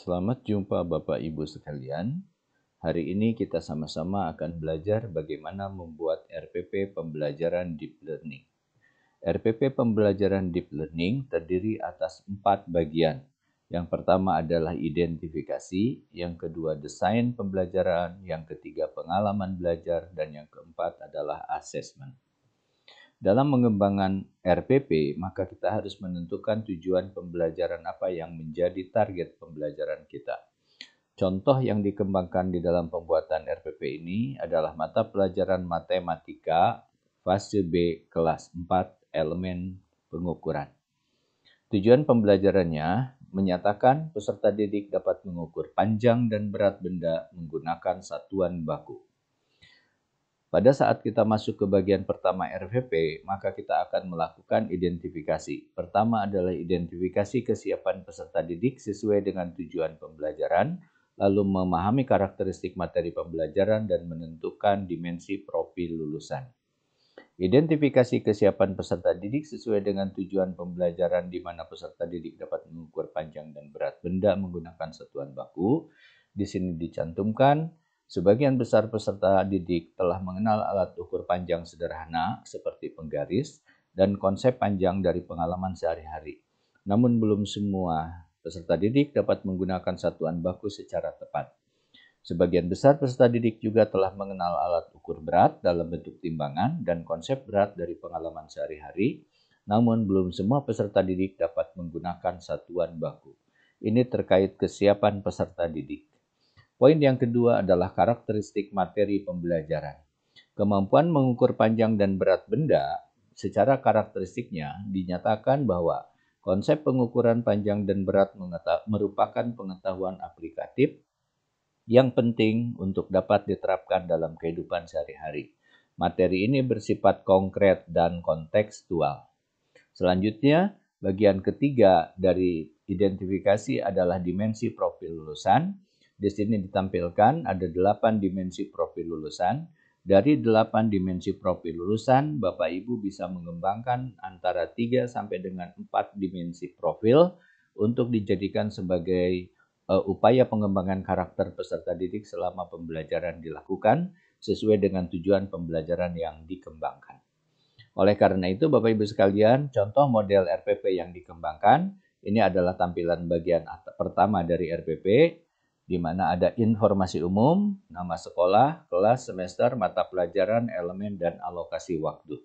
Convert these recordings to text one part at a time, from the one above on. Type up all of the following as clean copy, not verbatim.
Selamat jumpa Bapak Ibu sekalian. Hari ini kita sama-sama akan belajar bagaimana membuat RPP pembelajaran Deep Learning. RPP pembelajaran Deep Learning terdiri atas 4 bagian. Yang pertama adalah identifikasi, yang kedua desain pembelajaran, yang ketiga pengalaman belajar, dan yang keempat adalah assessment. Dalam mengembangkan RPP, maka kita harus menentukan tujuan pembelajaran apa yang menjadi target pembelajaran kita. Contoh yang dikembangkan di dalam pembuatan RPP ini adalah mata pelajaran matematika fase B kelas 4 elemen pengukuran. Tujuan pembelajarannya menyatakan peserta didik dapat mengukur panjang dan berat benda menggunakan satuan baku. Pada saat kita masuk ke bagian pertama RPP, maka kita akan melakukan identifikasi. Pertama adalah identifikasi kesiapan peserta didik sesuai dengan tujuan pembelajaran, lalu memahami karakteristik materi pembelajaran dan menentukan dimensi profil lulusan. Identifikasi kesiapan peserta didik sesuai dengan tujuan pembelajaran di mana peserta didik dapat mengukur panjang dan berat benda menggunakan satuan baku. Di sini dicantumkan sebagian besar peserta didik telah mengenal alat ukur panjang sederhana seperti penggaris dan konsep panjang dari pengalaman sehari-hari. Namun belum semua peserta didik dapat menggunakan satuan baku secara tepat. Sebagian besar peserta didik juga telah mengenal alat ukur berat dalam bentuk timbangan dan konsep berat dari pengalaman sehari-hari, namun belum semua peserta didik dapat menggunakan satuan baku. Ini terkait kesiapan peserta didik. Poin yang kedua adalah karakteristik materi pembelajaran. Kemampuan mengukur panjang dan berat benda secara karakteristiknya dinyatakan bahwa konsep pengukuran panjang dan berat merupakan pengetahuan aplikatif yang penting untuk dapat diterapkan dalam kehidupan sehari-hari. Materi ini bersifat konkret dan kontekstual. Selanjutnya, bagian ketiga dari identifikasi adalah dimensi profil lulusan. Di sini ditampilkan ada 8 dimensi profil lulusan. Dari 8 dimensi profil lulusan, Bapak Ibu bisa mengembangkan antara 3 sampai dengan 4 dimensi profil untuk dijadikan sebagai upaya pengembangan karakter peserta didik selama pembelajaran dilakukan sesuai dengan tujuan pembelajaran yang dikembangkan. Oleh karena itu, Bapak Ibu sekalian, contoh model RPP yang dikembangkan, ini adalah tampilan bagian pertama dari RPP, di mana ada informasi umum, nama sekolah, kelas, semester, mata pelajaran, elemen, dan alokasi waktu.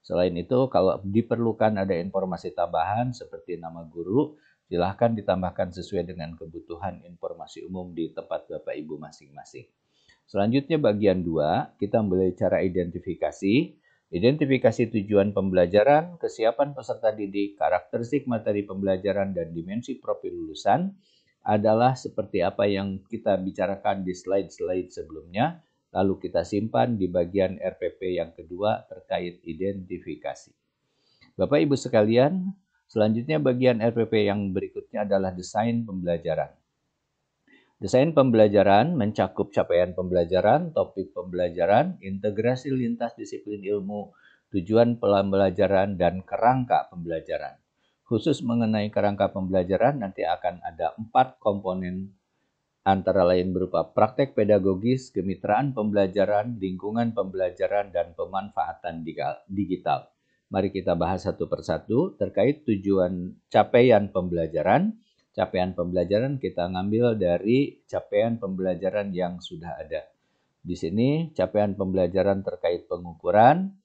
Selain itu, kalau diperlukan ada informasi tambahan seperti nama guru, silahkan ditambahkan sesuai dengan kebutuhan informasi umum di tempat Bapak Ibu masing-masing. Selanjutnya bagian 2, kita mulai cara identifikasi. Identifikasi tujuan pembelajaran, kesiapan peserta didik, karakteristik materi pembelajaran, dan dimensi profil lulusan adalah seperti apa yang kita bicarakan di slide-slide sebelumnya. Lalu kita simpan di bagian RPP yang kedua terkait identifikasi. Bapak Ibu sekalian, selanjutnya bagian RPP yang berikutnya adalah desain pembelajaran. Desain pembelajaran mencakup capaian pembelajaran, topik pembelajaran, integrasi lintas disiplin ilmu, tujuan pembelajaran, dan kerangka pembelajaran. Khusus mengenai kerangka pembelajaran, nanti akan ada 4 komponen antara lain berupa praktek pedagogis, kemitraan pembelajaran, lingkungan pembelajaran, dan pemanfaatan digital. Mari kita bahas satu persatu terkait tujuan capaian pembelajaran. Capaian pembelajaran kita ngambil dari capaian pembelajaran yang sudah ada. Di sini capaian pembelajaran terkait pengukuran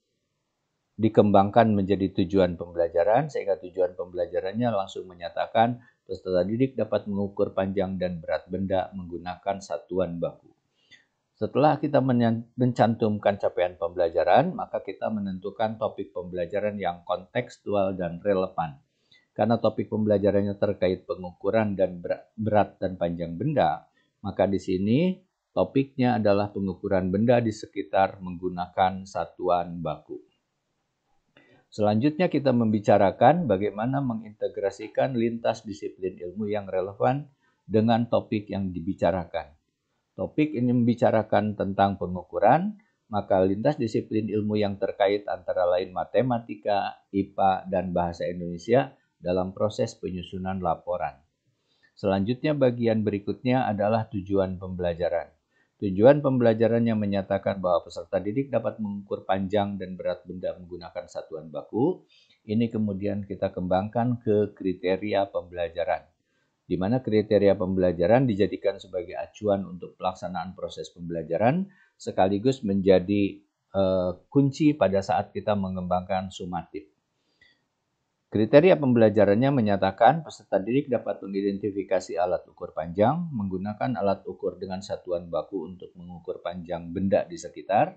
dikembangkan menjadi tujuan pembelajaran sehingga tujuan pembelajarannya langsung menyatakan peserta didik dapat mengukur panjang dan berat benda menggunakan satuan baku. Setelah kita mencantumkan capaian pembelajaran, maka kita menentukan topik pembelajaran yang kontekstual dan relevan. Karena topik pembelajarannya terkait pengukuran dan berat dan panjang benda, maka di sini topiknya adalah pengukuran benda di sekitar menggunakan satuan baku. Selanjutnya kita membicarakan bagaimana mengintegrasikan lintas disiplin ilmu yang relevan dengan topik yang dibicarakan. Topik ini membicarakan tentang pengukuran, maka lintas disiplin ilmu yang terkait antara lain matematika, IPA, dan bahasa Indonesia dalam proses penyusunan laporan. Selanjutnya bagian berikutnya adalah tujuan pembelajaran. Tujuan pembelajaran yang menyatakan bahwa peserta didik dapat mengukur panjang dan berat benda menggunakan satuan baku. Ini kemudian kita kembangkan ke kriteria pembelajaran, di mana kriteria pembelajaran dijadikan sebagai acuan untuk pelaksanaan proses pembelajaran sekaligus menjadi kunci pada saat kita mengembangkan sumatif. Kriteria pembelajarannya menyatakan peserta didik dapat mengidentifikasi alat ukur panjang, menggunakan alat ukur dengan satuan baku untuk mengukur panjang benda di sekitar,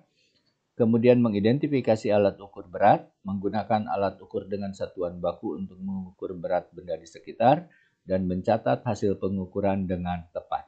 kemudian mengidentifikasi alat ukur berat, menggunakan alat ukur dengan satuan baku untuk mengukur berat benda di sekitar, dan mencatat hasil pengukuran dengan tepat.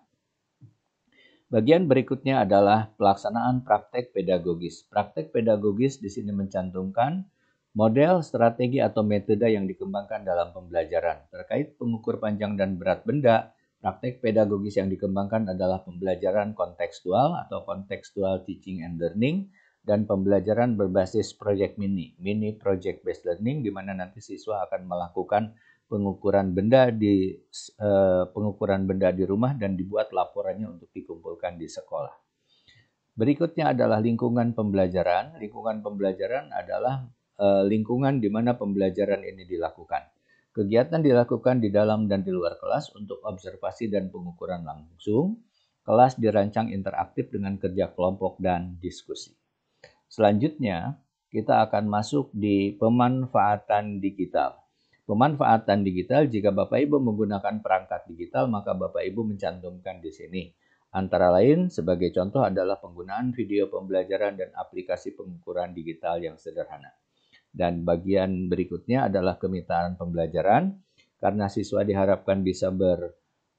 Bagian berikutnya adalah pelaksanaan praktek pedagogis. Praktek pedagogis di sini mencantumkan model, strategi, atau metode yang dikembangkan dalam pembelajaran. Terkait pengukur panjang dan berat benda, praktek pedagogis yang dikembangkan adalah pembelajaran kontekstual atau contextual teaching and learning, dan pembelajaran berbasis project mini project based learning, di mana nanti siswa akan melakukan pengukuran benda di rumah dan dibuat laporannya untuk dikumpulkan di sekolah. Berikutnya adalah lingkungan pembelajaran. Lingkungan pembelajaran adalah lingkungan di mana pembelajaran ini dilakukan. Kegiatan dilakukan di dalam dan di luar kelas untuk observasi dan pengukuran langsung. Kelas dirancang interaktif dengan kerja kelompok dan diskusi. Selanjutnya, kita akan masuk di pemanfaatan digital. Pemanfaatan digital, jika Bapak Ibu menggunakan perangkat digital, maka Bapak Ibu mencantumkan di sini. Antara lain, sebagai contoh adalah penggunaan video pembelajaran dan aplikasi pengukuran digital yang sederhana. Dan bagian berikutnya adalah kemitraan pembelajaran, karena siswa diharapkan bisa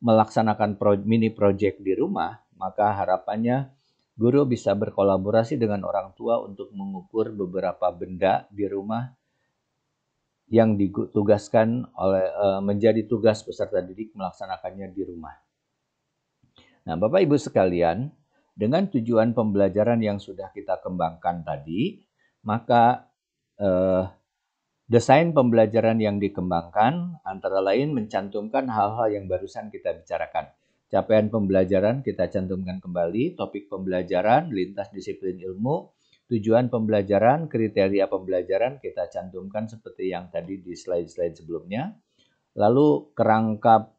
melaksanakan mini project di rumah, maka harapannya guru bisa berkolaborasi dengan orang tua untuk mengukur beberapa benda di rumah yang ditugaskan menjadi tugas peserta didik melaksanakannya di rumah. Nah, Bapak Ibu sekalian, dengan tujuan pembelajaran yang sudah kita kembangkan tadi, maka desain pembelajaran yang dikembangkan antara lain mencantumkan hal-hal yang barusan kita bicarakan. Capaian pembelajaran kita cantumkan kembali, topik pembelajaran, lintas disiplin ilmu, tujuan pembelajaran, kriteria pembelajaran kita cantumkan seperti yang tadi di slide-slide sebelumnya. Lalu kerangka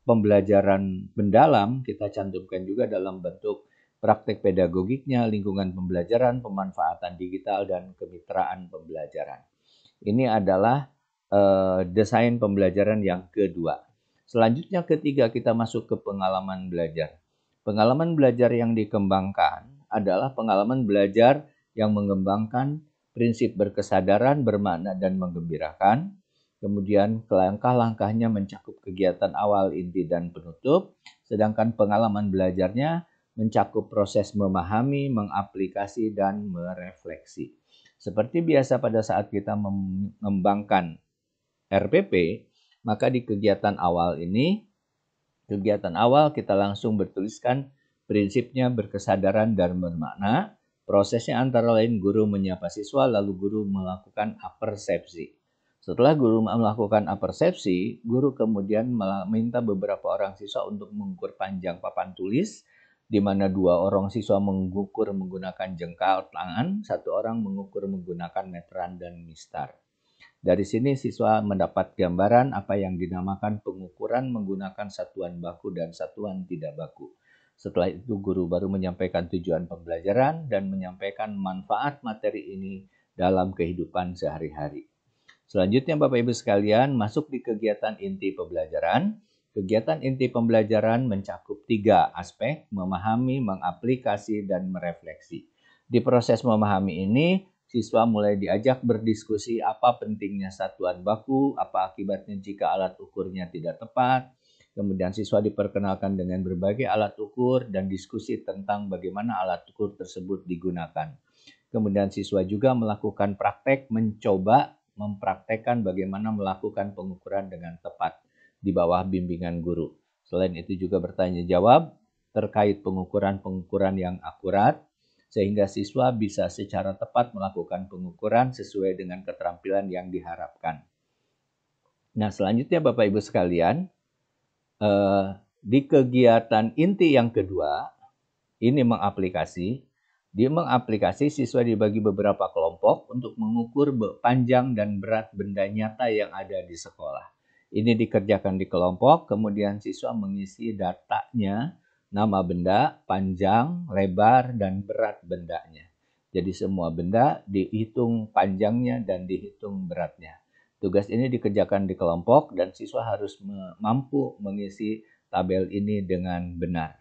pembelajaran mendalam kita cantumkan juga dalam bentuk praktek pedagogiknya, lingkungan pembelajaran, pemanfaatan digital, dan kemitraan pembelajaran. Ini adalah desain pembelajaran yang kedua. Selanjutnya ketiga, kita masuk ke pengalaman belajar. Pengalaman belajar yang dikembangkan adalah pengalaman belajar yang mengembangkan prinsip berkesadaran, bermakna, dan menggembirakan. Kemudian langkah-langkahnya mencakup kegiatan awal, inti, dan penutup. Sedangkan pengalaman belajarnya mencakup proses memahami, mengaplikasi, dan merefleksi. Seperti biasa pada saat kita mengembangkan RPP, maka di kegiatan awal kita langsung bertuliskan prinsipnya berkesadaran dan bermakna. Prosesnya antara lain guru menyapa siswa, lalu guru melakukan apersepsi. Setelah guru melakukan apersepsi, guru kemudian meminta beberapa orang siswa untuk mengukur panjang papan tulis, di mana 2 orang siswa mengukur menggunakan jengkal tangan, 1 orang mengukur menggunakan meteran dan mistar. Dari sini siswa mendapat gambaran apa yang dinamakan pengukuran menggunakan satuan baku dan satuan tidak baku. Setelah itu guru baru menyampaikan tujuan pembelajaran dan menyampaikan manfaat materi ini dalam kehidupan sehari-hari. Selanjutnya Bapak Ibu sekalian, masuk di kegiatan inti pembelajaran. Kegiatan inti pembelajaran mencakup 3 aspek: memahami, mengaplikasi, dan merefleksi. Di proses memahami ini, siswa mulai diajak berdiskusi apa pentingnya satuan baku, apa akibatnya jika alat ukurnya tidak tepat. Kemudian siswa diperkenalkan dengan berbagai alat ukur dan diskusi tentang bagaimana alat ukur tersebut digunakan. Kemudian siswa juga melakukan praktek, mencoba mempraktekkan bagaimana melakukan pengukuran dengan tepat di bawah bimbingan guru. Selain itu juga bertanya jawab terkait pengukuran-pengukuran yang akurat, sehingga siswa bisa secara tepat melakukan pengukuran sesuai dengan keterampilan yang diharapkan. Nah, selanjutnya Bapak Ibu sekalian, di kegiatan inti yang kedua, ini mengaplikasi siswa dibagi beberapa kelompok untuk mengukur panjang dan berat benda nyata yang ada di sekolah. Ini dikerjakan di kelompok, kemudian siswa mengisi datanya, nama benda, panjang, lebar, dan berat bendanya. Jadi semua benda dihitung panjangnya dan dihitung beratnya. Tugas ini dikerjakan di kelompok dan siswa harus mampu mengisi tabel ini dengan benar.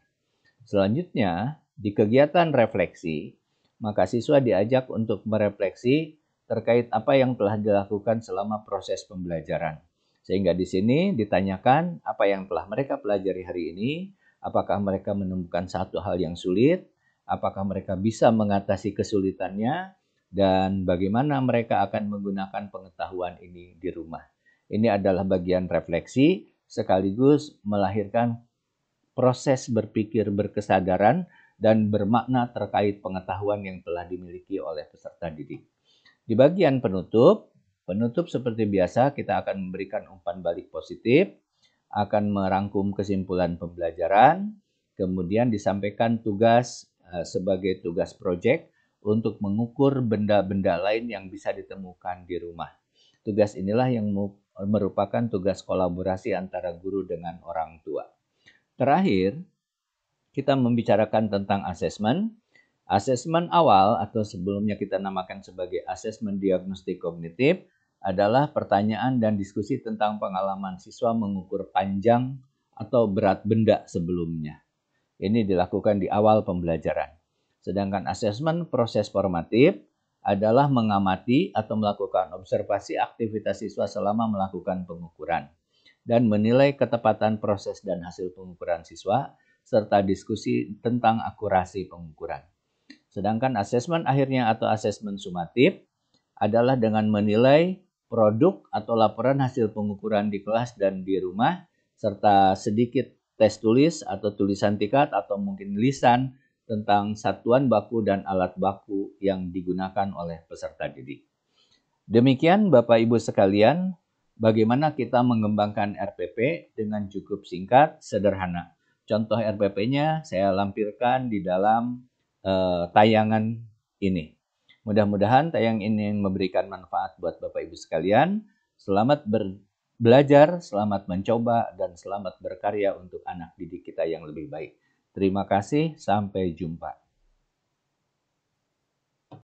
Selanjutnya, di kegiatan refleksi, maka siswa diajak untuk merefleksi terkait apa yang telah dilakukan selama proses pembelajaran. Sehingga di sini ditanyakan apa yang telah mereka pelajari hari ini, apakah mereka menemukan satu hal yang sulit, apakah mereka bisa mengatasi kesulitannya, dan bagaimana mereka akan menggunakan pengetahuan ini di rumah. Ini adalah bagian refleksi sekaligus melahirkan proses berpikir berkesadaran dan bermakna terkait pengetahuan yang telah dimiliki oleh peserta didik. Di bagian penutup seperti biasa kita akan memberikan umpan balik positif, akan merangkum kesimpulan pembelajaran, kemudian disampaikan tugas sebagai tugas proyek untuk mengukur benda-benda lain yang bisa ditemukan di rumah. Tugas inilah yang merupakan tugas kolaborasi antara guru dengan orang tua. Terakhir, kita membicarakan tentang asesmen. Asesmen awal atau sebelumnya kita namakan sebagai asesmen diagnostik kognitif adalah pertanyaan dan diskusi tentang pengalaman siswa mengukur panjang atau berat benda sebelumnya. Ini dilakukan di awal pembelajaran. Sedangkan asesmen proses formatif adalah mengamati atau melakukan observasi aktivitas siswa selama melakukan pengukuran dan menilai ketepatan proses dan hasil pengukuran siswa, serta diskusi tentang akurasi pengukuran. Sedangkan asesmen akhirnya atau asesmen sumatif adalah dengan menilai produk atau laporan hasil pengukuran di kelas dan di rumah, serta sedikit tes tulis atau tulisan tingkat atau mungkin lisan tentang satuan baku dan alat baku yang digunakan oleh peserta didik. Demikian Bapak Ibu sekalian, bagaimana kita mengembangkan RPP dengan cukup singkat, sederhana. Contoh RPP-nya saya lampirkan di dalam tayangan ini. Mudah-mudahan tayangan ini memberikan manfaat buat Bapak Ibu sekalian. Selamat belajar, selamat mencoba, dan selamat berkarya untuk anak didik kita yang lebih baik. Terima kasih, sampai jumpa.